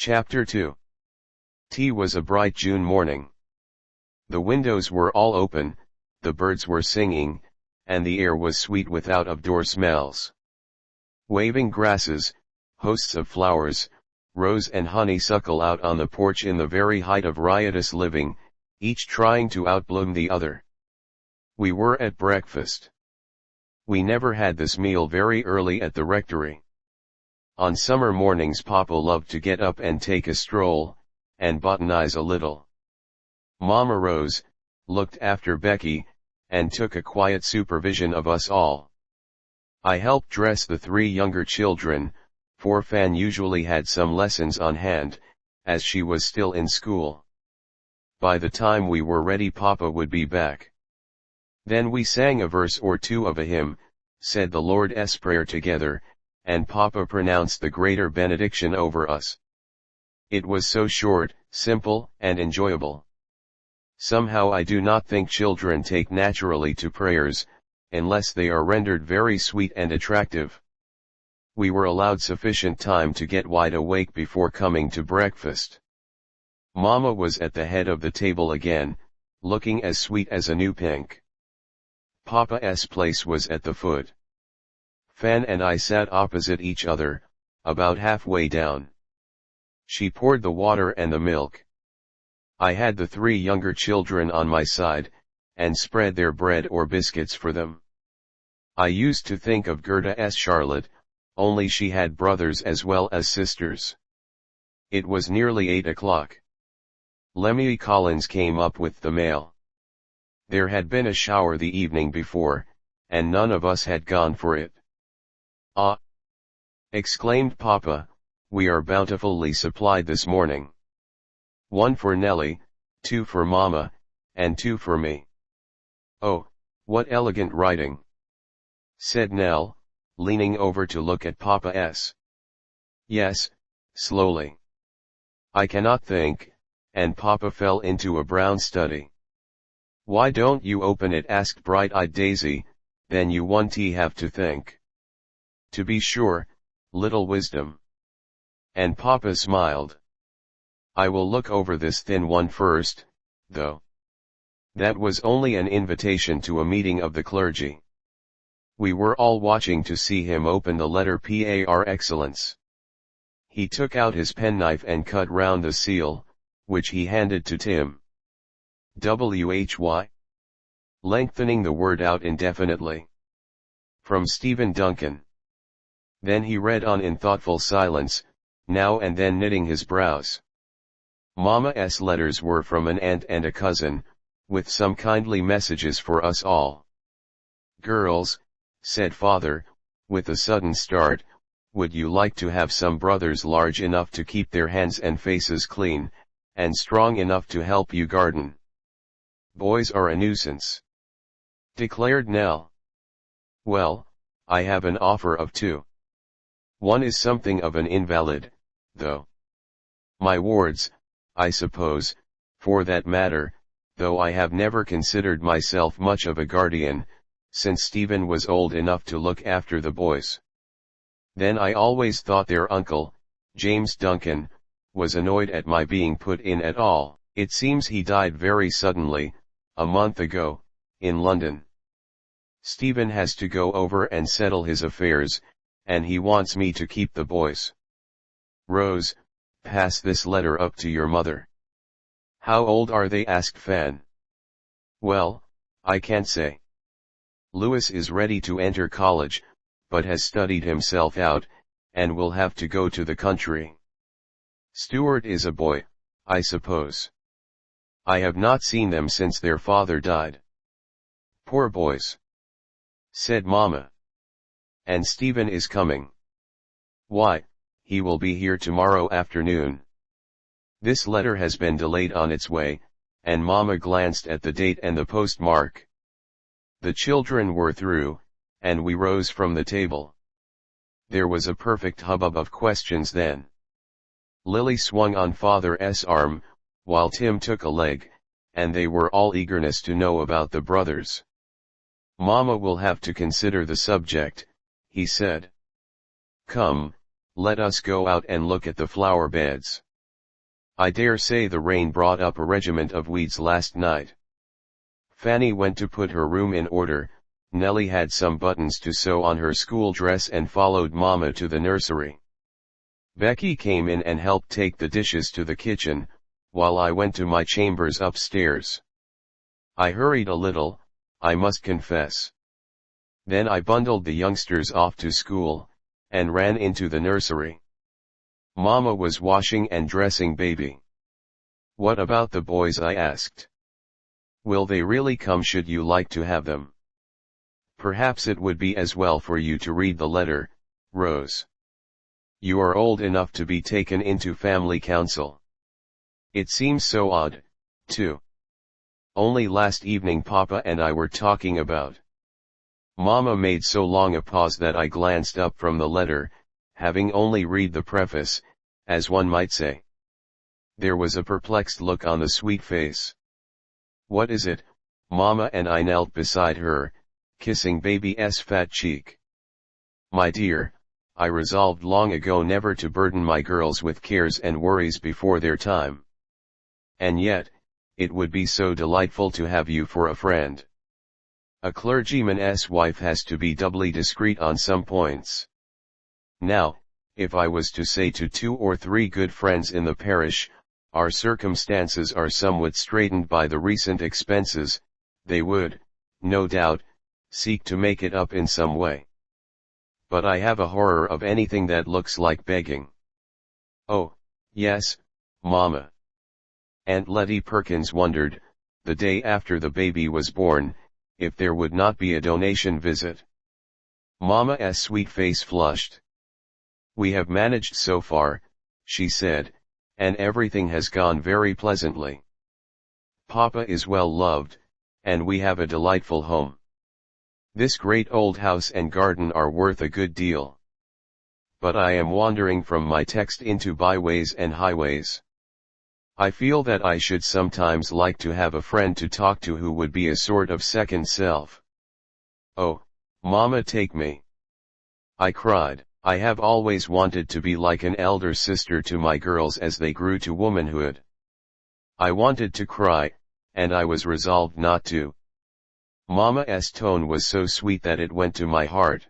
Chapter 2. T was a bright June morning. The windows were all open, the birds were singing, and the air was sweet with out-of-door smells. Waving grasses, hosts of flowers, rose and honeysuckle out on the porch in the very height of riotous living, each trying to outbloom the other. We were at breakfast. We never had this meal very early at the rectory. On summer mornings Papa loved to get up and take a stroll, and botanize a little. Mama rose, looked after Becky, and took a quiet supervision of us all. I helped dress the three younger children, for Fan usually had some lessons on hand, as she was still in school. By the time we were ready Papa would be back. Then we sang a verse or two of a hymn, said the Lord's Prayer together, and Papa pronounced the greater benediction over us. It was so short, simple, and enjoyable. Somehow I do not think children take naturally to prayers, unless they are rendered very sweet and attractive. We were allowed sufficient time to get wide awake before coming to breakfast. Mama was at the head of the table again, looking as sweet as a new pink. Papa's place was at the foot. Fan and I sat opposite each other, about halfway down. She poured the water and the milk. I had the three younger children on my side, and spread their bread or biscuits for them. I used to think of Gerda's Charlotte, only she had brothers as well as sisters. It was nearly 8 o'clock. Lemmy Collins came up with the mail. There had been a shower the evening before, and none of us had gone for it. "Ah!" exclaimed Papa, "we are bountifully supplied this morning. 1 for Nellie, 2 for Mama, and 2 for me." "Oh, what elegant writing," said Nell, leaning over to look at Papa's. "Yes," slowly. "I cannot think," and Papa fell into a brown study. "Why don't you open it?" asked bright-eyed Daisy, "then you won't have to think." "To be sure, little wisdom." And Papa smiled. "I will look over this thin one first, though." That was only an invitation to a meeting of the clergy. We were all watching to see him open the letter Par Excellence. He took out his penknife and cut round the seal, which he handed to Tim. "Why?" lengthening the word out indefinitely. "From Stephen Duncan." Then he read on in thoughtful silence, now and then knitting his brows. Mama's letters were from an aunt and a cousin, with some kindly messages for us all. "Girls," said Father, with a sudden start, "would you like to have some brothers large enough to keep their hands and faces clean, and strong enough to help you garden?" "Boys are a nuisance," declared Nell. "Well, I have an offer of 2. One is something of an invalid, though. My wards, I suppose, for that matter, though I have never considered myself much of a guardian, since Stephen was old enough to look after the boys. Then I always thought their uncle, James Duncan, was annoyed at my being put in at all. It seems he died very suddenly, a month ago, in London. Stephen has to go over and settle his affairs, and he wants me to keep the boys. Rose, pass this letter up to your mother." "How old are they?" asked Fan. "Well, I can't say. Louis is ready to enter college, but has studied himself out, and will have to go to the country. Stuart is a boy, I suppose. I have not seen them since their father died." "Poor boys," said Mama. "And Stephen is coming." "Why, he will be here tomorrow afternoon." This letter has been delayed on its way, and Mama glanced at the date and the postmark. The children were through, and we rose from the table. There was a perfect hubbub of questions then. Lily swung on Father's arm, while Tim took a leg, and they were all eagerness to know about the brothers. "Mama will have to consider the subject," he said. "Come, let us go out and look at the flower beds." I dare say the rain brought up a regiment of weeds last night. Fanny went to put her room in order, Nellie had some buttons to sew on her school dress and followed Mama to the nursery. Becky came in and helped take the dishes to the kitchen, while I went to my chambers upstairs. I hurried a little, I must confess. Then I bundled the youngsters off to school, and ran into the nursery. Mama was washing and dressing baby. "What about the boys?" I asked. "Will they really come? Should you like to have them? Perhaps it would be as well for you to read the letter, Rose. You are old enough to be taken into family council. It seems so odd, too. Only last evening Papa and I were talking about." Mama made so long a pause that I glanced up from the letter, having only read the preface, as one might say. There was a perplexed look on the sweet face. "What is it, Mama?" and I knelt beside her, kissing baby's fat cheek. "My dear, I resolved long ago never to burden my girls with cares and worries before their time. And yet, it would be so delightful to have you for a friend. A clergyman's wife has to be doubly discreet on some points. Now, if I was to say to 2 or 3 good friends in the parish, our circumstances are somewhat straitened by the recent expenses, they would, no doubt, seek to make it up in some way. But I have a horror of anything that looks like begging." "Oh, yes, Mama." Aunt Letty Perkins wondered, the day after the baby was born, if there would not be a donation visit. Mama's sweet face flushed. "We have managed so far," she said, "and everything has gone very pleasantly. Papa is well loved, and we have a delightful home. This great old house and garden are worth a good deal. But I am wandering from my text into byways and highways. I feel that I should sometimes like to have a friend to talk to who would be a sort of second self. Oh, Mama, take me!" I cried. I have always wanted to be like an elder sister to my girls as they grew to womanhood. I wanted to cry, and I was resolved not to. Mama's tone was so sweet that it went to my heart.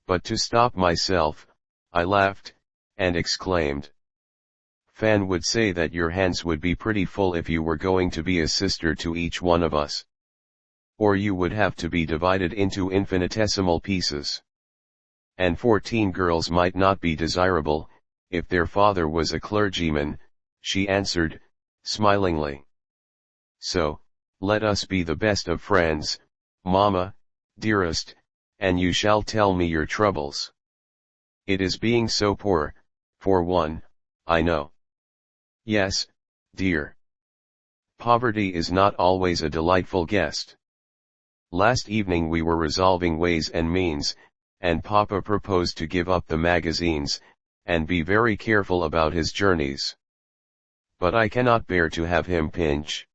But to stop myself, I laughed, and exclaimed, "Fan would say that your hands would be pretty full if you were going to be a sister to each one of us. Or you would have to be divided into infinitesimal pieces. And 14 girls might not be desirable, if their father was a clergyman," she answered, smilingly. "So, let us be the best of friends, Mama, dearest, and you shall tell me your troubles. It is being so poor, for one, I know." "Yes, dear. Poverty is not always a delightful guest. Last evening we were resolving ways and means, and Papa proposed to give up the magazines, and be very careful about his journeys. But I cannot bear to have him pinch.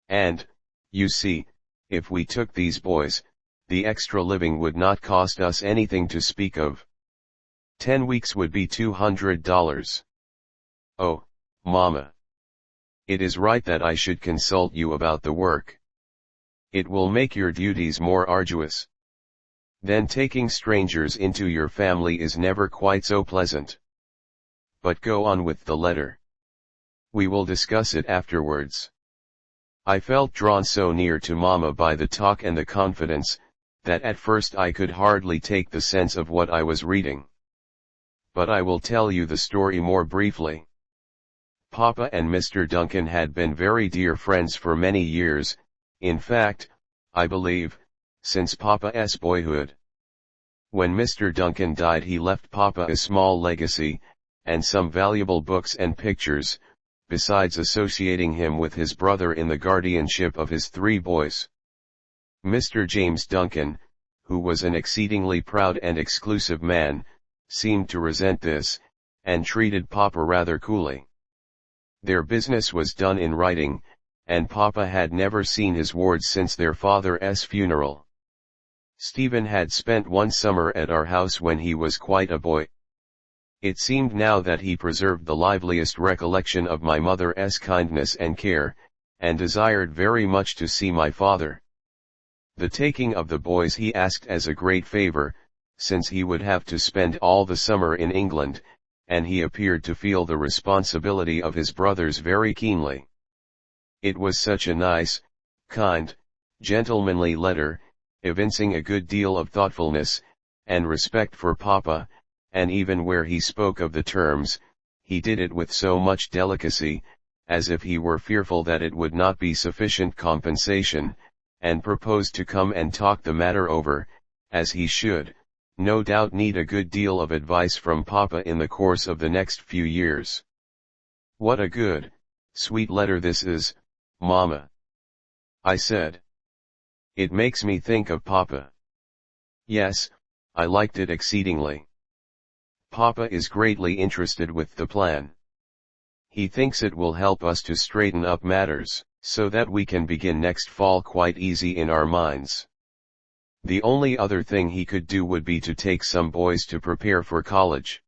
And, you see, if we took these boys, the extra living would not cost us anything to speak of. 10 weeks would be $200. Oh, Mama. It is right that I should consult you about the work. It will make your duties more arduous. Then taking strangers into your family is never quite so pleasant. But go on with the letter. We will discuss it afterwards." I felt drawn so near to Mama by the talk and the confidence, that at first I could hardly take the sense of what I was reading. But I will tell you the story more briefly. Papa and Mr. Duncan had been very dear friends for many years, in fact, I believe, since Papa's boyhood. When Mr. Duncan died he left Papa a small legacy, and some valuable books and pictures, besides associating him with his brother in the guardianship of his 3 boys. Mr. James Duncan, who was an exceedingly proud and exclusive man, seemed to resent this, and treated Papa rather coolly. Their business was done in writing, and Papa had never seen his wards since their father's funeral. Stephen had spent one summer at our house when he was quite a boy. It seemed now that he preserved the liveliest recollection of my mother's kindness and care, and desired very much to see my father. The taking of the boys he asked as a great favor, since he would have to spend all the summer in England, and he appeared to feel the responsibility of his brothers very keenly. It was such a nice, kind, gentlemanly letter, evincing a good deal of thoughtfulness, and respect for Papa, and even where he spoke of the terms, he did it with so much delicacy, as if he were fearful that it would not be sufficient compensation, and proposed to come and talk the matter over, as he should, no doubt, need a good deal of advice from Papa in the course of the next few years. "What a good, sweet letter this is, Mama," I said. "It makes me think of Papa." "Yes, I liked it exceedingly. Papa is greatly interested with the plan. He thinks it will help us to straighten up matters, so that we can begin next fall quite easy in our minds. The only other thing he could do would be to take some boys to prepare for college.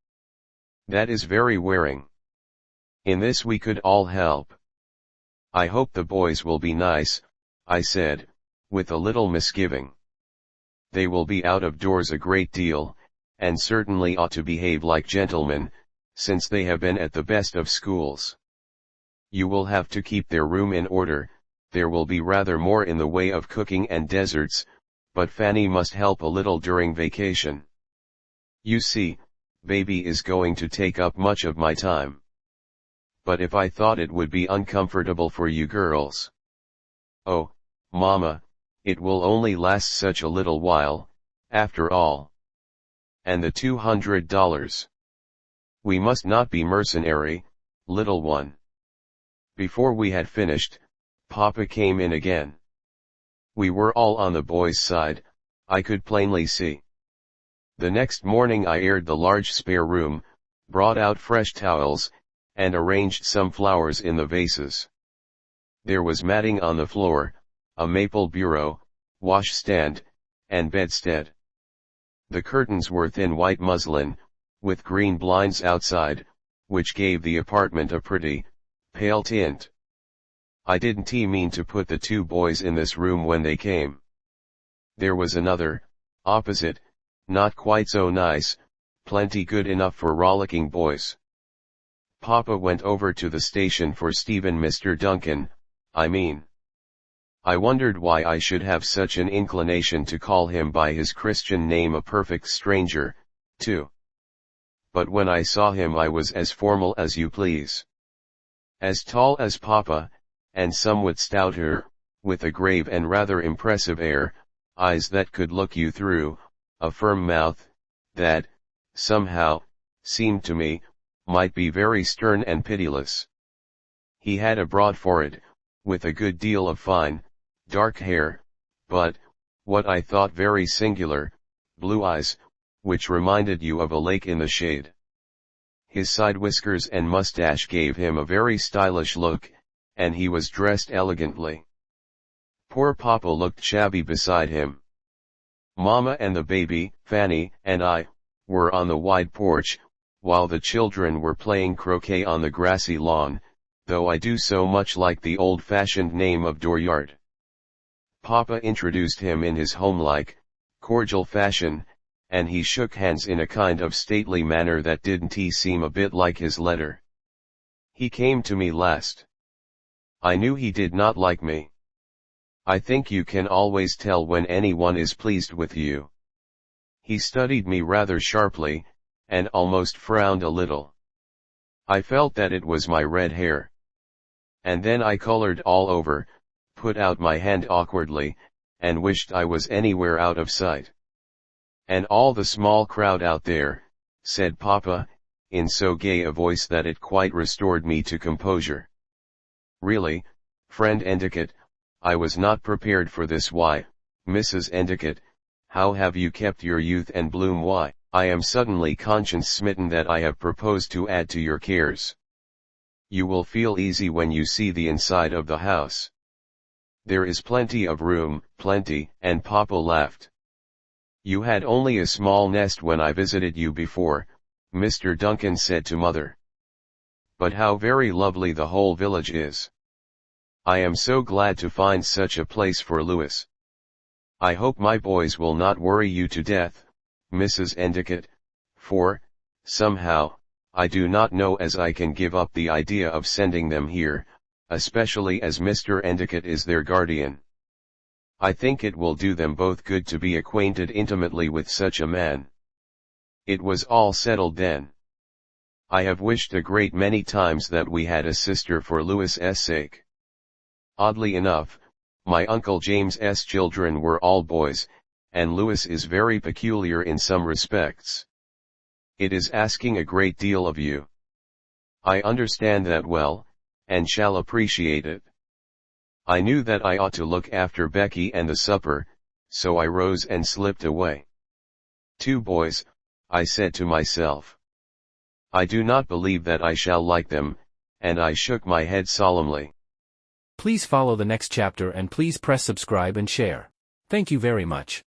That is very wearing. In this we could all help." "I hope the boys will be nice," I said, with a little misgiving. "They will be out of doors a great deal, and certainly ought to behave like gentlemen, since they have been at the best of schools. You will have to keep their room in order, there will be rather more in the way of cooking and desserts, but Fanny must help a little during vacation. You see, baby is going to take up much of my time. But if I thought it would be uncomfortable for you girls—" "Oh, Mama, it will only last such a little while, after all. And the $200. We must not be mercenary, little one." Before we had finished, Papa came in again. We were all on the boys' side, I could plainly see. The next morning I aired the large spare room, brought out fresh towels, and arranged some flowers in the vases. There was matting on the floor, a maple bureau, washstand, and bedstead. The curtains were thin white muslin, with green blinds outside, which gave the apartment a pretty, pale tint. I didn't mean to put the two boys in this room when they came. There was another, opposite, not quite so nice, plenty good enough for rollicking boys. Papa went over to the station for Stephen, Mr. Duncan, I mean. I wondered why I should have such an inclination to call him by his Christian name, a perfect stranger, too. But when I saw him I was as formal as you please. As tall as Papa, and somewhat stouter, with a grave and rather impressive air, eyes that could look you through, a firm mouth, that, somehow, seemed to me, might be very stern and pitiless. He had a broad forehead, with a good deal of fine, dark hair, but, what I thought very singular, blue eyes, which reminded you of a lake in the shade. His side whiskers and mustache gave him a very stylish look, and he was dressed elegantly. Poor Papa looked shabby beside him. Mama and the baby, Fanny, and I, were on the wide porch, while the children were playing croquet on the grassy lawn, though I do so much like the old-fashioned name of dooryard. Papa introduced him in his homelike, cordial fashion, and he shook hands in a kind of stately manner that didn't seem a bit like his letter. He came to me last. I knew he did not like me. I think you can always tell when anyone is pleased with you. He studied me rather sharply, and almost frowned a little. I felt that it was my red hair. And then I colored all over, put out my hand awkwardly, and wished I was anywhere out of sight. "And all the small crowd out there," said Papa, in so gay a voice that it quite restored me to composure. "Really, friend Endicott, I was not prepared for this. Why, Mrs. Endicott, how have you kept your youth and bloom? Why, I am suddenly conscience-smitten that I have proposed to add to your cares. You will feel easy when you see the inside of the house. There is plenty of room, plenty," and Papa laughed. "You had only a small nest when I visited you before, Mr. Duncan said to Mother. But how very lovely the whole village is. I am so glad to find such a place for Louis. I hope my boys will not worry you to death, Mrs. Endicott, for, somehow, I do not know as I can give up the idea of sending them here, especially as Mr. Endicott is their guardian. I think it will do them both good to be acquainted intimately with such a man. It was all settled then. I have wished a great many times that we had a sister for Louis's sake. Oddly enough, my Uncle James's children were all boys, and Louis is very peculiar in some respects. It is asking a great deal of you. I understand that well, and shall appreciate it. I knew that I ought to look after Becky and the supper, so I rose and slipped away. 2 boys, I said to myself. I do not believe that I shall like them, and I shook my head solemnly. Please follow the next chapter and please press subscribe and share. Thank you very much.